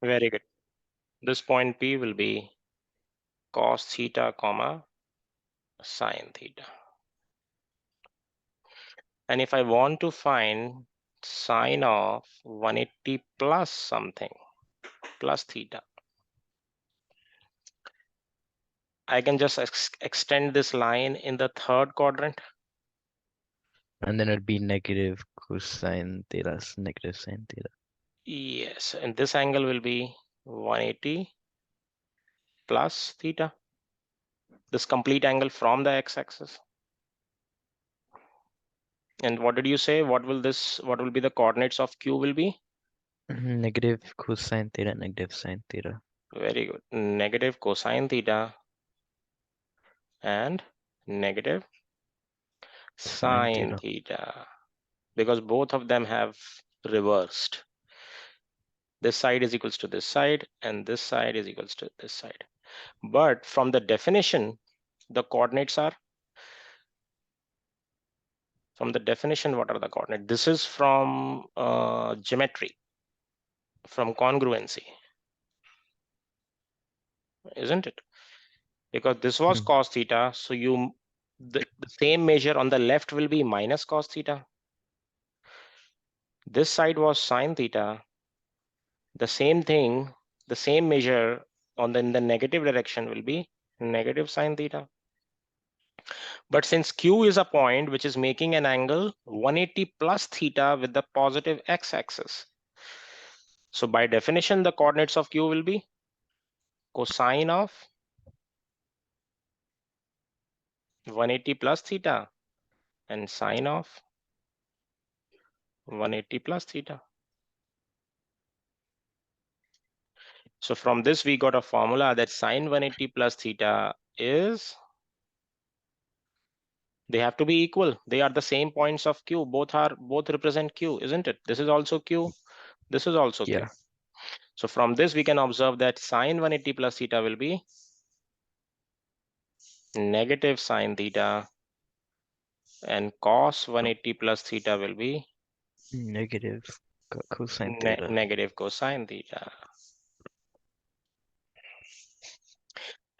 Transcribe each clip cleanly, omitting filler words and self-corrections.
Very good. This point P will be cos theta comma sine theta. And if I want to find sine of 180 plus something, plus theta, I can just extend this line in the third quadrant. And then it'd be negative cosine theta, negative sine theta. Yes, and this angle will be 180 plus theta. This complete angle from the x-axis. And what did you say? What will be the coordinates of Q will be? Negative cosine theta, negative sine theta. Very good. Negative cosine theta and negative Sine sine theta. theta. Because both of them have reversed. This side is equals to this side and this side is equals to this side. But from the definition, the coordinates are, what are the coordinates? This is from geometry, from congruency, isn't it? Because this was cos theta, so the same measure on the left will be minus cos theta. This side was sine theta. The same thing, the same measure in the negative direction will be negative sine theta. But since Q is a point which is making an angle 180 plus theta with the positive x-axis, so by definition, the coordinates of Q will be cosine of 180 plus theta and sine of 180 plus theta. So from this, we got a formula that sine 180 plus theta is, they have to be equal. They are the same points of Q. Both represent Q, isn't it? This is also Q. This is also Q. Yeah. So from this, we can observe that sine 180 plus theta will be negative sine theta and cos 180 plus theta will be Negative cosine theta. negative cosine theta.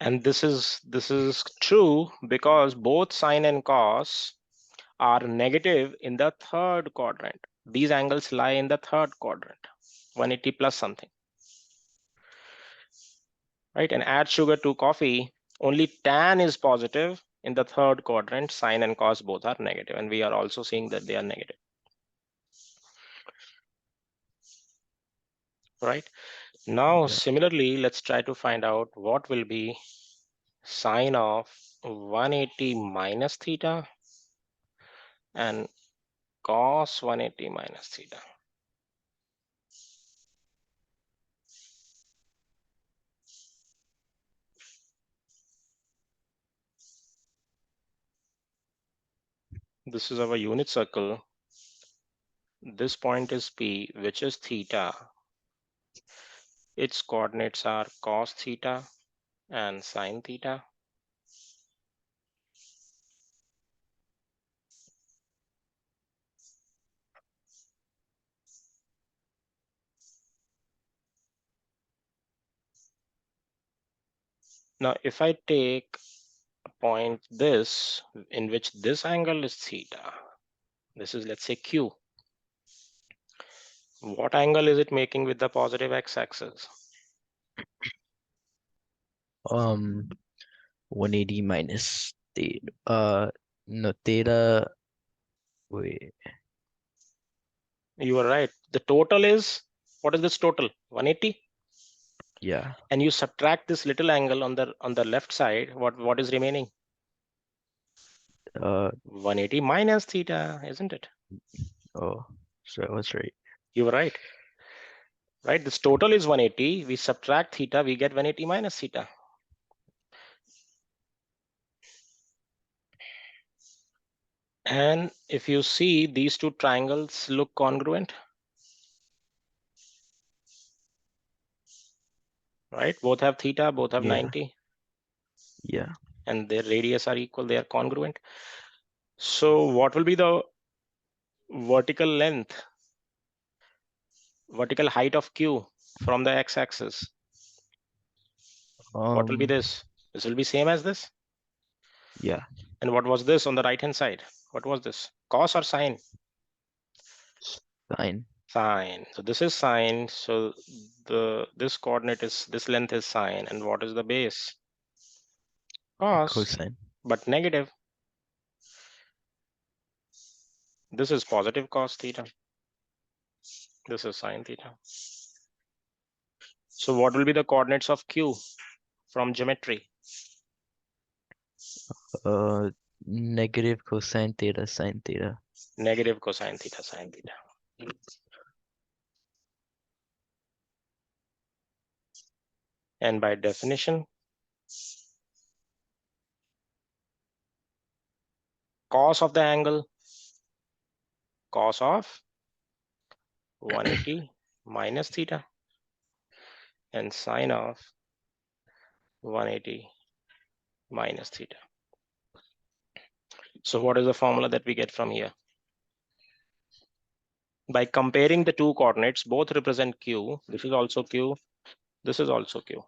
And this is true because both sine and cos are negative in the third quadrant. These angles lie in the third quadrant, 180 plus something. Right? And add sugar to coffee, only tan is positive in the third quadrant, sine and cos both are negative, and we are also seeing that they are negative. Right? Now, similarly, let's try to find out what will be sine of 180 minus theta and cos 180 minus theta. This is our unit circle. This point is P, which is theta. Its coordinates are cos theta and sine theta. Now, if I take a point this, in which this angle is theta, this is, let's say, Q. What angle is it making with the positive x-axis? 180 minus theta. No, theta. Wait. You are right. The total is, what is this total? 180. Yeah. And you subtract this little angle on the left side. What is remaining? 180 minus theta, isn't it? Oh, so I was right. You were right. Right. This total is 180. We subtract theta, we get 180 minus theta. And if you see, these two triangles look congruent. Right? Both have theta, both have 90. Yeah. And their radius are equal, they are congruent. So what will be the vertical length, vertical height of Q? from the x-axis? What will be this? This will be same as this. Yeah, And what was this on the right hand side? What was this? Cos or sine? sine, Sine. So this is sine. So this coordinate is, this length is sine. And what is the base? Cos, cosine. but negative. This is positive cos theta. This is sine theta. So what will be the coordinates of Q from geometry? Uh, negative cosine theta, sine theta. Negative cosine theta, sine theta. And by definition, cos of the angle, cos of 180 minus theta, and sine of 180 minus theta. So what is the formula that we get from here? By comparing the two coordinates, both represent Q. This is also Q. This is also Q.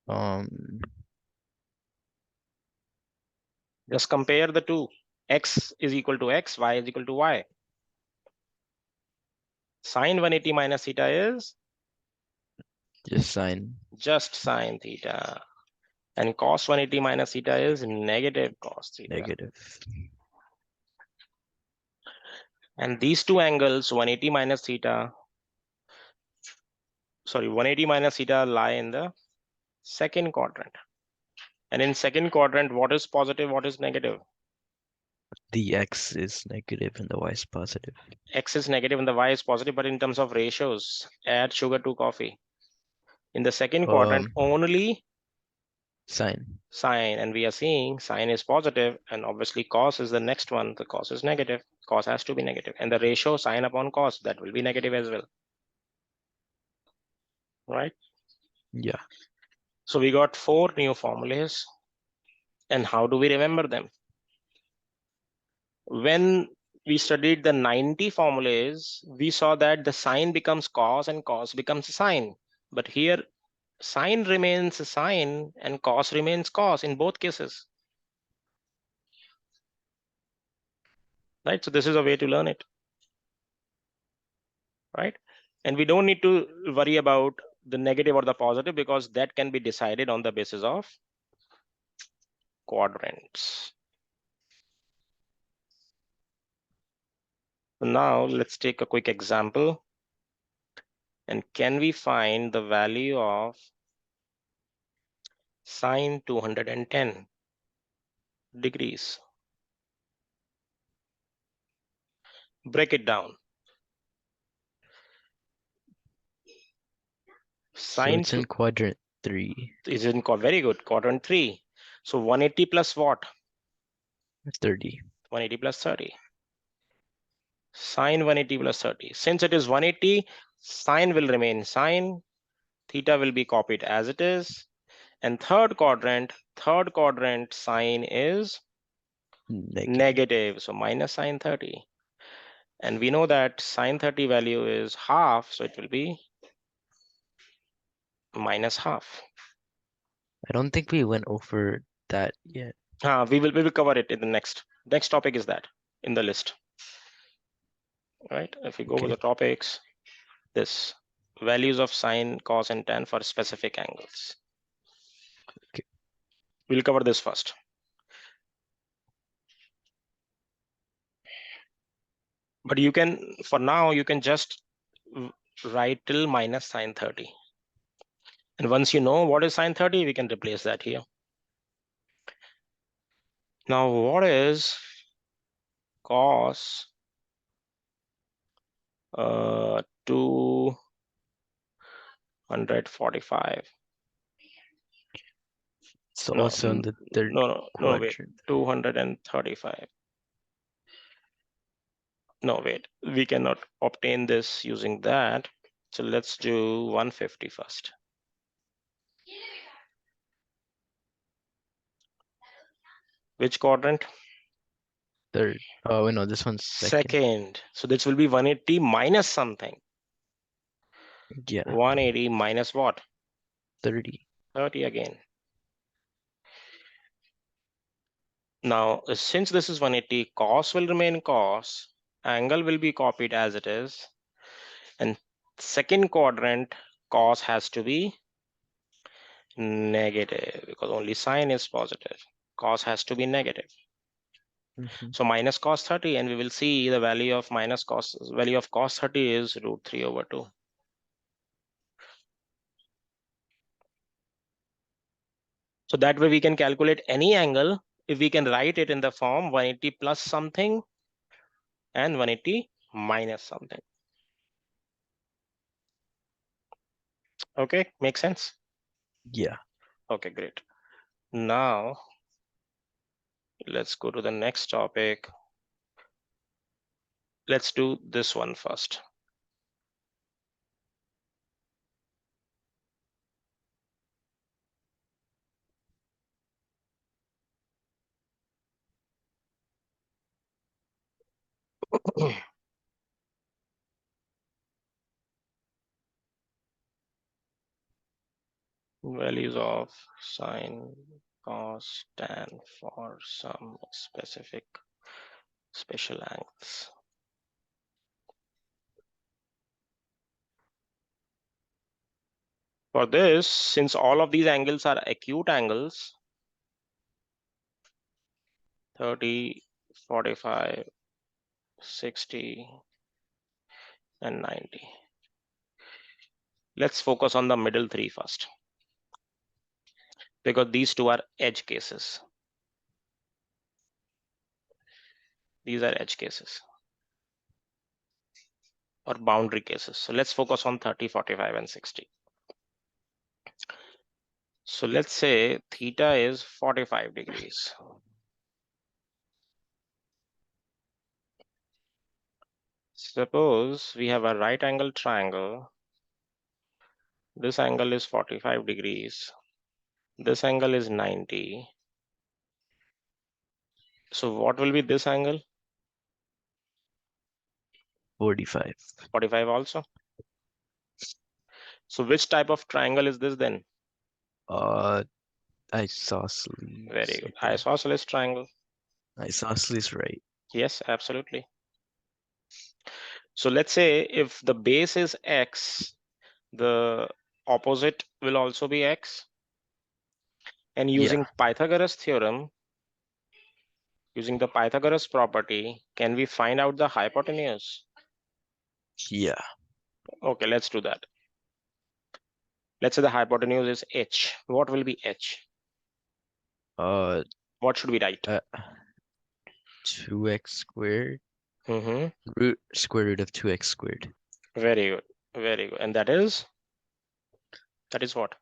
Um, Just compare the two. X is equal to X, Y is equal to Y. Sine 180 minus theta is just sine, just sine theta. And cos 180 minus theta is negative cos theta. negative. And these two angles, 180 minus theta, 180 minus theta lie in the second quadrant. And in second quadrant, what is positive, what is negative? The x is negative and the y is positive. X is negative and the Y is positive, but in terms of ratios, add sugar to coffee. In the second quadrant, only Sine. sine, and we are seeing sine is positive, and obviously cos is the next one. The cos is negative. Cos has to be negative, and the ratio sine upon cos, that will be negative as well, right? Yeah. So we got 4 new formulas, and how do we remember them? When we studied the 90 formulas, we saw that the sine becomes cos and cos becomes sine. But here, sine remains sine and cos remains cos in both cases, right? So this is a way to learn it, right? And we don't need to worry about the negative or the positive, because that can be decided on the basis of quadrants. So now let's take a quick example. And can we find the value of sine 210 degrees? Break it down. So Sine it's in quadrant 3, is in very good, quadrant 3. So 180 plus what? 30. 180 plus 30. Sine 180 plus 30. Since it is 180, sine will remain sine, theta will be copied as it is. And third quadrant sine is negative. So minus sine 30. And we know that sine 30 value is half, so it will be minus half. I don't think we went over that yet. We will cover it in the next topic is that in the list. Right? If we go over the topics, this values of sine, cos, and tan for specific angles. Okay. We'll cover this first. But you can, for now, you can just write till minus sine 30. And once you know what is sine 30, we can replace that here. Now, what is cos 245? So also in the third no, wait, quadrant. 235. No, wait, we cannot obtain this using that. So let's do 150 first. Which quadrant? third. Oh, no, this one's second. Second. So this will be 180 minus something. Yeah, 180 minus what? 30. 30 again. Now, since this is 180, cos will remain cos, angle will be copied as it is, and second quadrant, cos has to be negative because only sine is positive. Cos has to be negative. Mm-hmm. So minus cos 30, and we will see the value of value of cos 30 is root 3 over 2. So that way we can calculate any angle if we can write it in the form 180 plus something and 180 minus something. Okay, makes sense? Yeah. Okay, great. Now let's go to the next topic. Let's do this one first. Values of sine, cos, tan for some specific special angles. For this, since all of these angles are acute angles, 30, 45, 60, and 90. Let's focus on the middle three first, because these two are edge cases. These are edge cases or boundary cases. So let's focus on 30, 45, and 60. So let's say theta is 45 degrees. Suppose we have a right angle triangle. This angle is 45 degrees. This angle is 90. So what will be this angle? 45. 45 also. So which type of triangle is this then? Uh, isosceles, Very I good. think. Isosceles triangle. Isosceles, right? Yes, absolutely. So let's say if the base is x, the opposite will also be x. And Yeah. using Pythagoras theorem, using the Pythagoras property, can we find out the hypotenuse? Yeah. Okay, let's do that. Let's say the hypotenuse is h. What will be h? Uh, What should we write? 2x squared. Mm-hmm. Square root of 2x squared. Very good. Very good. And that is what?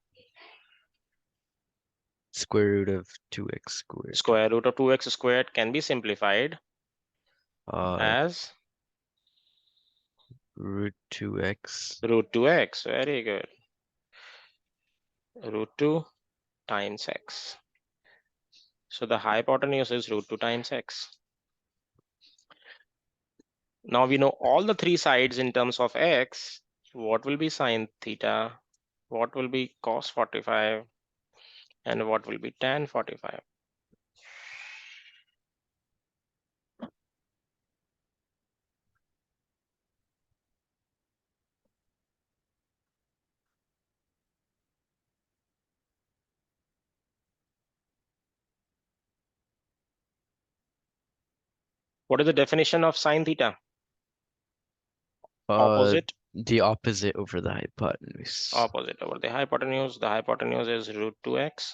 Square root of 2x squared. Square root of 2x squared can be simplified Uh, as root 2x. root 2x. Very good. Root 2 times x. So the hypotenuse is root 2 times x. Now we know all the three sides in terms of x. What will be sine theta? What will be cos 45? And what will be tan 45? What is the definition of sine theta? Uh, Opposite. the opposite over the hypotenuse. Opposite over the hypotenuse. The hypotenuse is root 2x.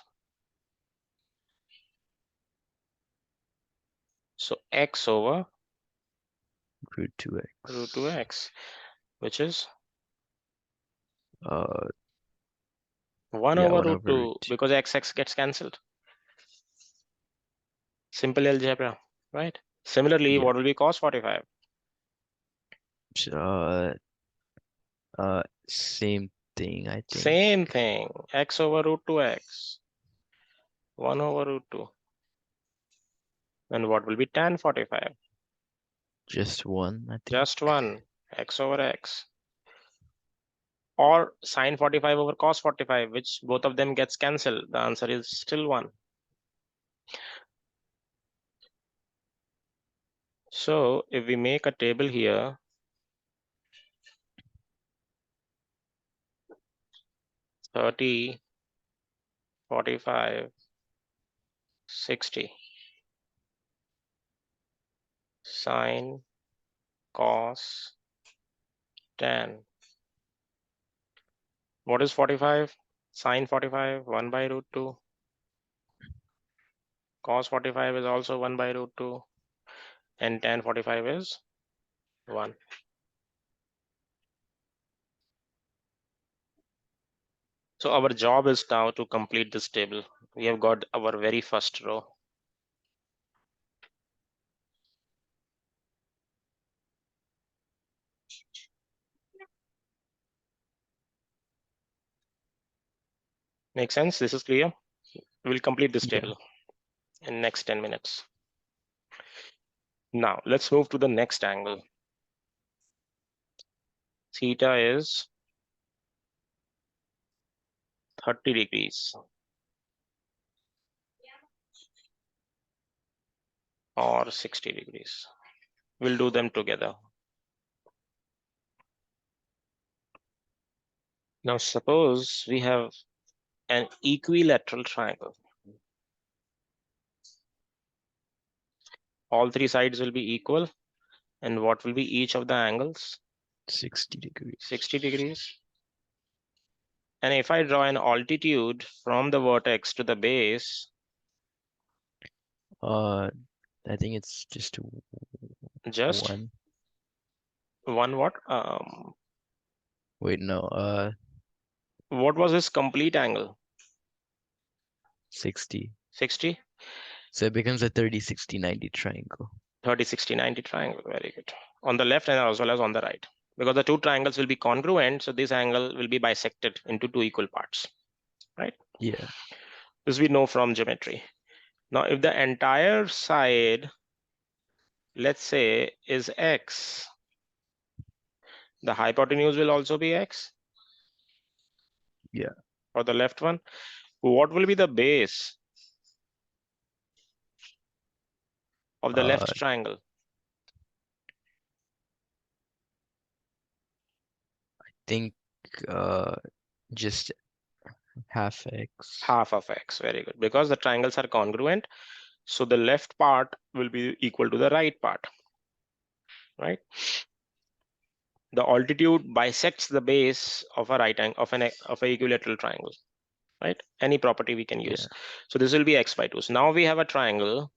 So x over Root root 2x. 2x, which is Uh, 1 yeah, over 1 root over root 2 2. because x gets cancelled. Simple algebra, right? Similarly, Yeah. what will be cos 45? Uh, same thing, I think. Same thing, x over root 2x, 1 over root 2. And what will be tan 45? Just one, I think. Just 1, x over x. Or sine 45 over cos 45, which both of them gets cancelled. The answer is still 1. So if we make a table here, 30, 45, 60, sine, cos, tan. What is 45? Sine 45, 1 by root 2. Cos 45 is also 1 by root 2. And tan 45 is 1. So our job is now to complete this table. We have got our very first row. Make sense? This is clear? We'll complete this Yeah. table in next 10 minutes. Now let's move to the next angle. Theta is 30 degrees or 60 degrees. We'll do them together. Now suppose we have an equilateral triangle. All three sides will be equal. And what will be each of the angles? 60 degrees. 60 degrees. And if I draw an altitude from the vertex to the base, I think it's just just one. one what? Wait, no, What was his complete angle? 60. 60? So it becomes a 30, 60, 90 triangle. 30, 60, 90 triangle. Very good. On the left and as well as on the right. Because the two triangles will be congruent, so this angle will be bisected into two equal parts. Right? Yeah. This we know from geometry. Now, if the entire side, let's say, is x, the hypotenuse will also be x. Yeah. For the left one, what will be the base of the I left triangle? think just half x. Half of x. Very good. Because the triangles are congruent, so the left part will be equal to the right part. Right? The altitude bisects the base of a right angle of an equilateral triangle. Right? Any property we can use. Yeah. So this will be x by 2. So now we have a triangle.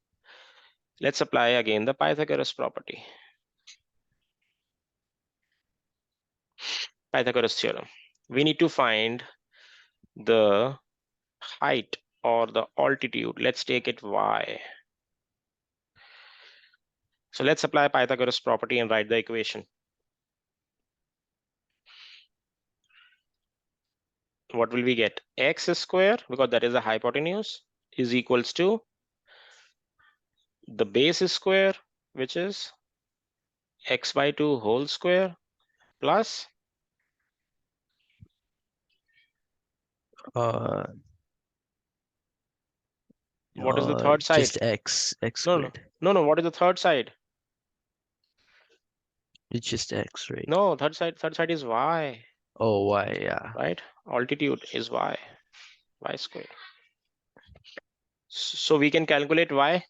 Let's apply again the Pythagoras property. Pythagoras theorem. We need to find the height or the altitude. Let's take it y. So let's apply Pythagoras property and write the equation. What will we get? X square, because that is the hypotenuse, is equals to the base square, which is x by 2 whole square, plus Uh, what is the third side? Just x No, squared. no. What is the third side? It's just x, right? No, third side is y, Oh, y, yeah. right? Altitude is y squared. So we can calculate y.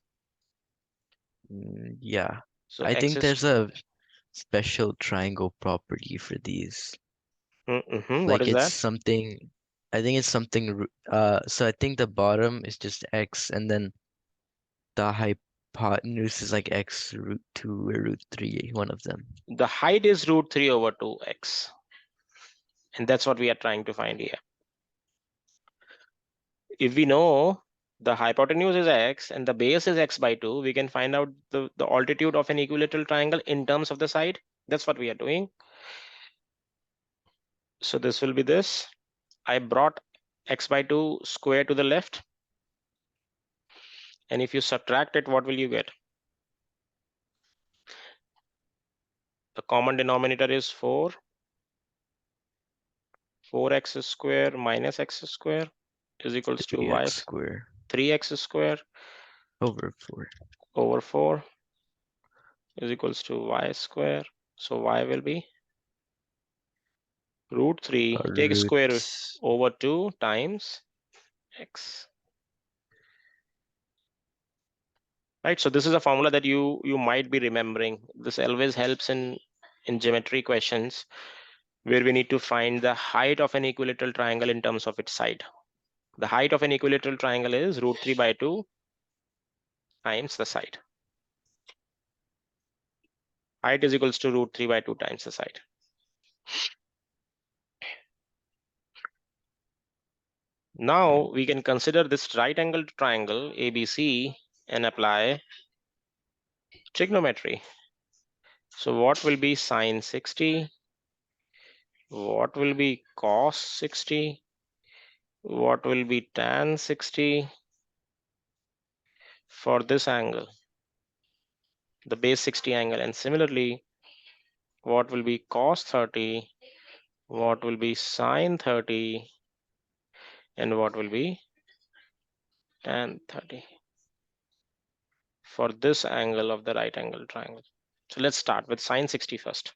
Yeah. So I x think is there's a special triangle property for these. what Like is it's that? something, I think it's something, so I think the bottom is just x and then the hypotenuse is like x root 2 or root 3, one of them. The height is root 3 over 2x. And that's what we are trying to find here. If we know the hypotenuse is x and the base is x by 2, we can find out the altitude of an equilateral triangle in terms of the side. That's what we are doing. So this will be this. I brought x by 2 square to the left. And if you subtract it, what will you get? The common denominator is 4. 4x square minus x square is equals to 3x square 3x square over 4. over 4 is equals to y square. So y will be root 3, take Root. square over 2 times x. Right, so this is a formula that you might be remembering. This always helps in geometry questions where we need to find the height of an equilateral triangle in terms of its side. The height of an equilateral triangle is root 3 by 2 times the side. Height is equals to root 3 by 2 times the side. Now we can consider this right angled triangle ABC and apply trigonometry. So what will be sine 60? What will be cos 60? What will be tan 60 for this angle, the base 60 angle? And similarly, what will be cos 30? What will be sine 30? And what will be tan 30 for this angle of the right angle triangle? So let's start with sine 60 first.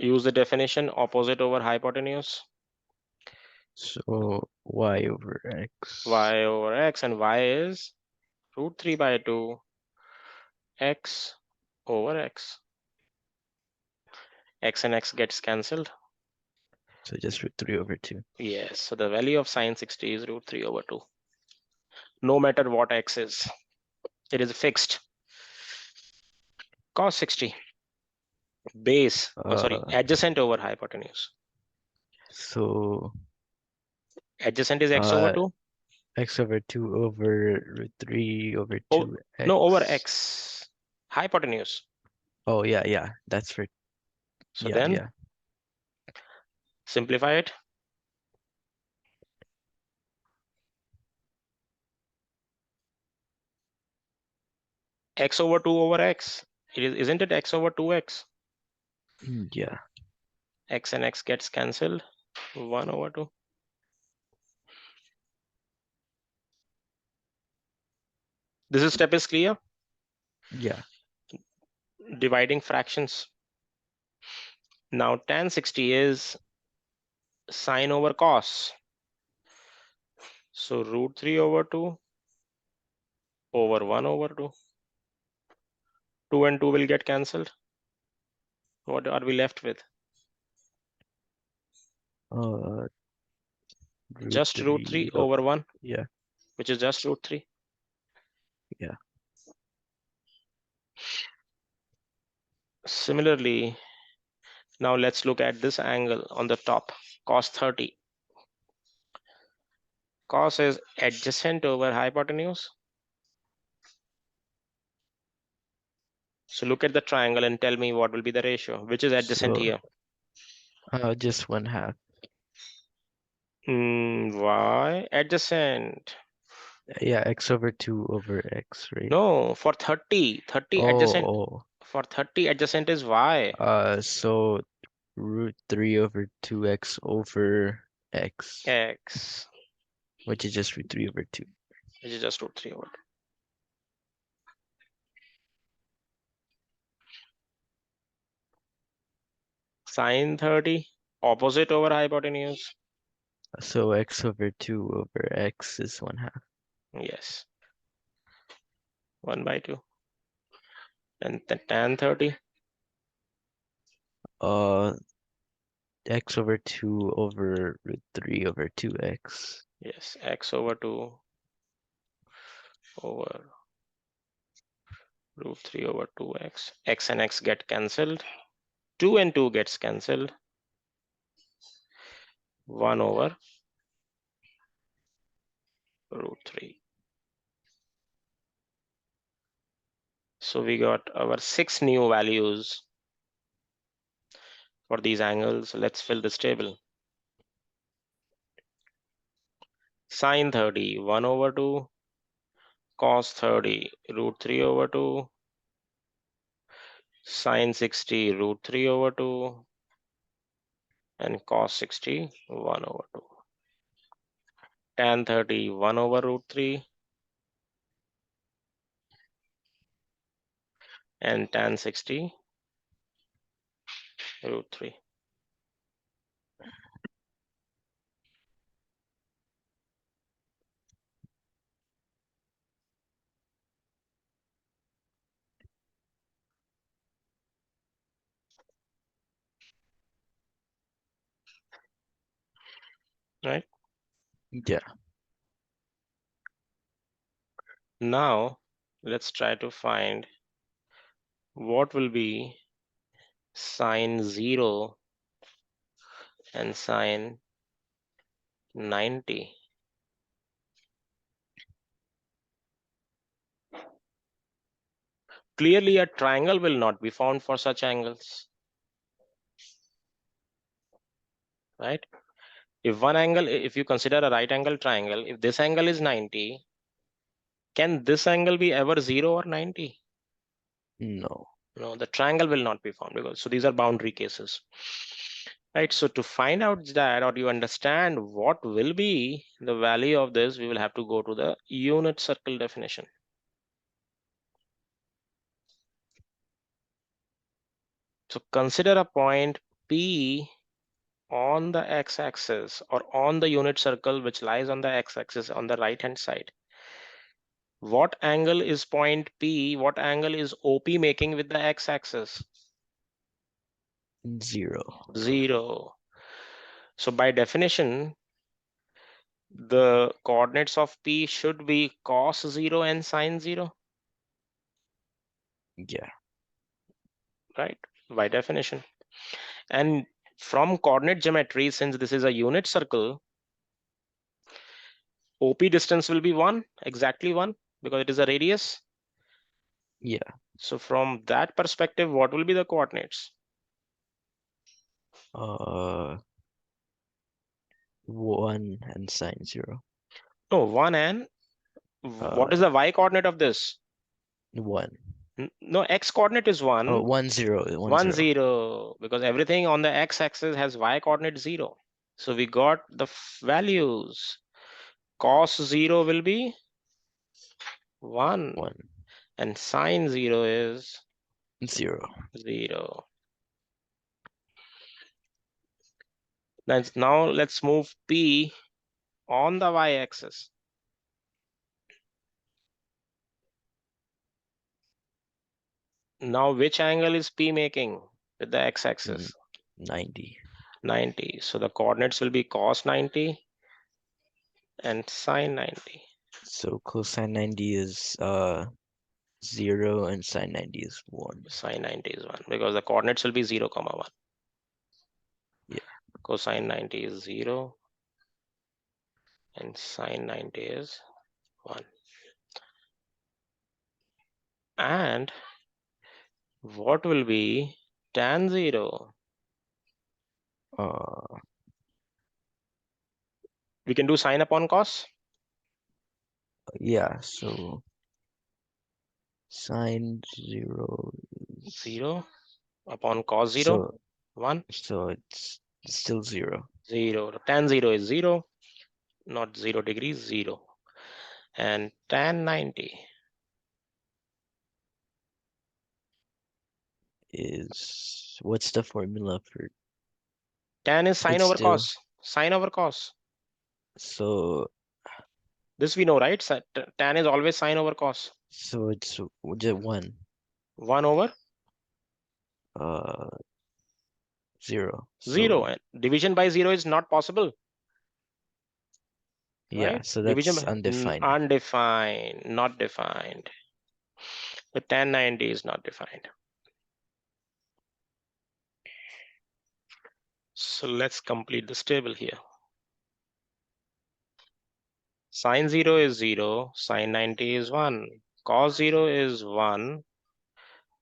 Use the definition opposite over hypotenuse. So y over x. Y over x, and y is root 3 by 2 x over x. X and x gets cancelled. So just root 3 over 2. Yes, so the value of sine 60 is root 3 over 2. No matter what x is, it is fixed. Cos 60, base, adjacent over hypotenuse. So Adjacent is x over 2. x over 2 over root 3 over 2x. No, over x. Hypotenuse. Oh, yeah. That's for, So then, simplify it. X over 2 over x. Isn't it x over 2x? Yeah. X and x gets cancelled. 1 over 2. This step is clear? Yeah. Dividing fractions. Now tan 60 is sine over cos. So root 3 over 2 over 1 over 2. 2 and 2 will get cancelled. What are we left with? Just root 3 over 1. Yeah. Which is just root 3. Yeah. Similarly, now let's look at this angle on the top, cos 30. Cos is adjacent over hypotenuse. So look at the triangle and tell me what will be the ratio. Which is adjacent here? Just 1/2. Why adjacent? Yeah, x over 2 over x, right? No, for 30 adjacent. For 30 adjacent is y. So root 3 over 2x over x. X. Which is just root 3 over 2. Which is just root 3 over 2. Sine 30, opposite over hypotenuse. So x over 2 over x is 1/2. Yes. 1 by 2. And the tan 30. X over 2 over root 3 over 2x. Yes, x over 2 over root 3 over 2x. X and x get cancelled. 2 and 2 gets cancelled. 1 over root 3. So we got our 6 new values for these angles. Let's fill this table. Sine 30, 1 over 2. cos 30 root 3 over 2, sin 60 root 3 over 2, and cos 60 1 over 2. Tan 30 1 over root 3, and tan 60 root 3. Right? Yeah. Now let's try to find what will be sine 0 and sine 90. Clearly a triangle will not be found for such angles, right? If one angle, if you consider a right angle triangle, if this angle is 90, can this angle be ever 0 or 90? No. No, the triangle will not be found, because so these are boundary cases, right? So to find out that, or you understand what will be the value of this, we will have to go to the unit circle definition. So consider a point P on the x-axis or on the unit circle which lies on the x-axis on the right hand side. What angle is point P? What angle is OP making with the x-axis? 0. 0. So by definition, the coordinates of P should be cos 0 and sine 0, Yeah. right? By definition. And from coordinate geometry, since this is a unit circle, OP distance will be 1, exactly 1, because it is a radius. Yeah. So from that perspective, what will be the coordinates? 1 and sine 0. No, 1 and what is Uh, the y coordinate of this? 1. No, x coordinate is Oh, 1, 1 0. 1 1 0. 0, because everything on the x axis has y coordinate 0. So we got the values. Cos 0 will be 1, 1 and sine 0 is 0. 0. Now let's move P on the y axis. Now which angle is P making with the x axis? 90. 90. So the coordinates will be cos 90 and sine 90. So cosine 90 is 0 and sine 90 is 1. Sine 90 is 1, because the coordinates will be 0, 1. Yeah. Cosine 90 is 0 and sine 90 is 1. And what will be tan 0? Uh, We can do sine upon cos. yeah. So sine 0 is 0 upon cos 0, so 1. it's still 0. 0. Tan 0 is 0, not 0 degrees, 0. And tan 90 Is what's the formula for tan is sine it's over still cos. Sine over cos. so This we know, right? Tan is always sine over cos. so it's just 1 1 over uh 0. 0. So And division by 0 is not possible, yeah, right? so Division that's by undefined. undefined, not defined. The tan 90 is not defined. So let's complete this table here. Sine 0 is 0, sine 90 is 1, cos 0 is 1,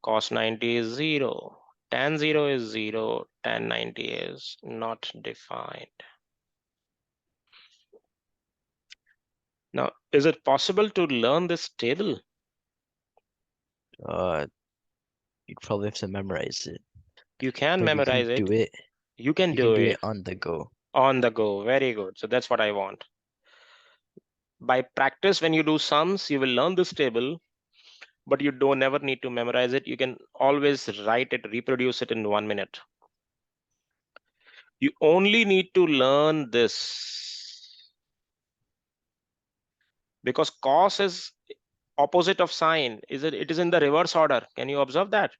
cos 90 is 0, tan 0 is 0, tan 90 is not defined. Now, Is it possible to learn this table? Uh, you'd probably have to memorize it, You can but you can memorize it. do it. You can You can do do it it on the go. on the go. Very good. So that's what I want. By practice, when you do sums, you will learn this table, but you don't never need to memorize it. You can always write it, reproduce it in 1 minute. You only need to learn this because cos is opposite of sine. It is in the reverse order. Can you observe that?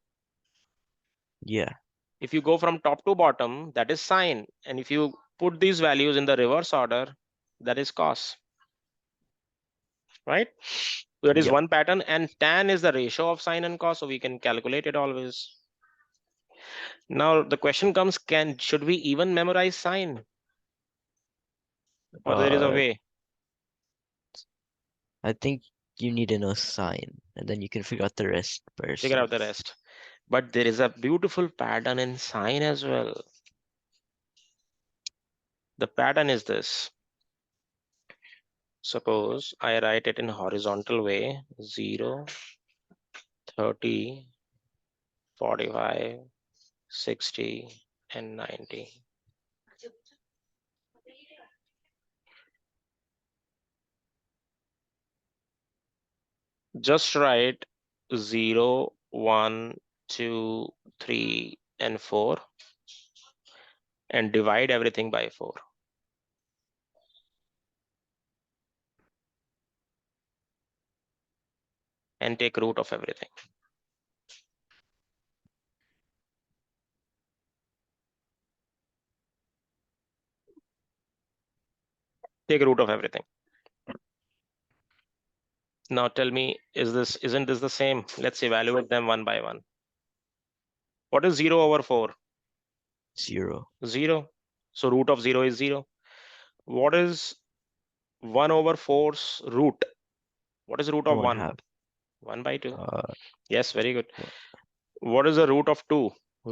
Yeah, If you go from top to bottom, that is sine. And if you put these values in the reverse order, that is cos, right? That is yep, one pattern, and tan is the ratio of sine and cos, so we can calculate it always. Now the question comes, should we even memorize sine, or there is a uh, way? I think you need to know sine, and then you can figure out the rest by Figure out yourself. the rest. But there is a beautiful pattern in sine as well. The pattern is this. Suppose I write it in horizontal way, 0, 30, 45, 60, and 90. Just write 0, 1, 2, 3, and 4 and divide everything by 4. And take root of everything. Take root of everything. Now tell me, isn't this the same? Let's evaluate them one by one. What is 0 over 4? 0. 0. So root of 0 is 0. What is 1 over 4's root? What is root of 1? 1/2. 1 by 2. Uh, Yes, very good. wha- What is the root of 2?